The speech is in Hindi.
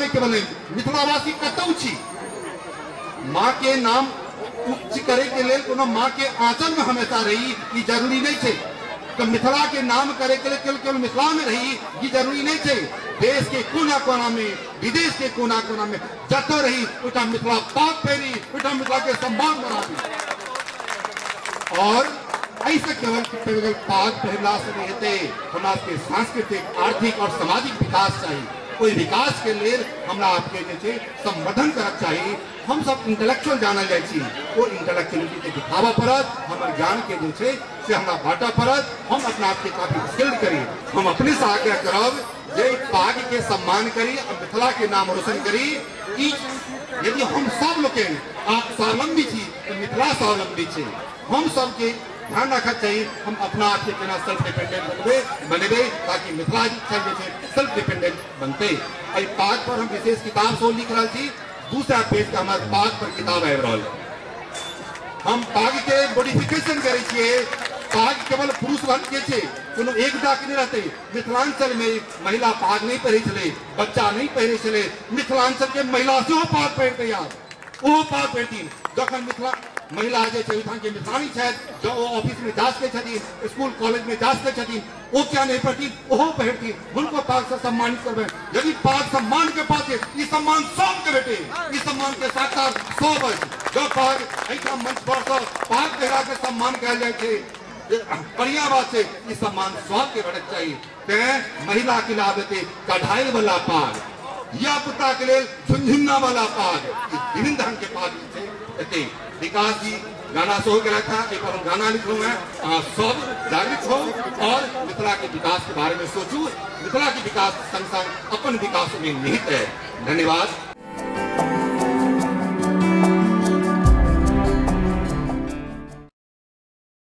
में केवल मिथिलावासी कतौ छी माँ के नाम उच्च करे के लिए कोनो माँ के आंचल में हमेशा रही ये जरूरी नहीं है। तो मिथिला के नाम करे के लिए केवल मिथिला में रही ये जरूरी नहीं है। देश के कोना कोना में विदेश के कोना कोना में जतो रही उठा मिथिला पाक फेरी उठा मिथिला के सम्मान बढ़ावी और ऐसे केवल पाक पहला से नहीं होते हमारे के सांस्कृतिक आर्थिक और सामाजिक विकास चाहिए। कोई विकास के लिए हमरा आपके जैसे संवर्धन करक चाहिए। हम सब इंटेलेक्चुअल जानल जाए छी वो इंटेलेक्चुअलिटी के दिखावा पड़त हमारे ज्ञान के जैसे से हमरा बाटा पड़त हम अपना आप के काफी स्किल्ड करी हम अपने से आग्रह करब जे पाग के सम्मान करी और मिथिला के नाम रोशन करी कि यदि हम सब लोग स्वावलंबी छी तो मिथिला स्वावलंबी छे। हम सब के ध्यान रखा चाहिए हम अपना आप के केना सेल्फ डिपेंडेंट बनबे ताकि मिथिला सेल्फ डिपेंडेंट बनते। आई पाग पर हम विशेष किताब सो लिख रहा थी दूसरा पेज का हमारे पाग पर किताब आबि रहल हम पाग के मॉडिफिकेशन करे छिए। पाग केवल पुरुष वर्ग के छे कोनो एकटा के नहीं रहते। मिथिलांचल में महिला पाग नहीं पहिरे छले बच्चा नहीं पहिरे छले मिथिलांचल के महिला सेहो पाग पहिरते यार ओ पाग पहिरती जखन मिथिला महिला जे छै के मिथिलानी छथि जो ऑफिस में जा सके छथिन स्कूल कॉलेज में जा सके छथिन वो क्या नहीं पड़ती ओहो पहिरती उनको पाग से सम्मानित करबे। यदि पाग सम्मान के पाछे ई सम्मान सब के बेटे ई सम्मान के साक्षात सब जो पाग ऐसा मंच पर पाग पहिरा के सम्मान कयल जाय छै बढ़िया बात है। ई सम्मान सब के बढ़क चाहिए ते महिला के लाभते कढ़ाई वाला पाग या पुता के लिए झुनझुना वाला पाग विभिन्न ढंग के पाग छै। विकास जी गाना सो के रखा एक बार गाना लिखूँ मैं सब जागृत हो और मिथिला के विकास के बारे में सोचूं। मिथिला के विकास संग संग अपन विकास में निहित है। धन्यवाद।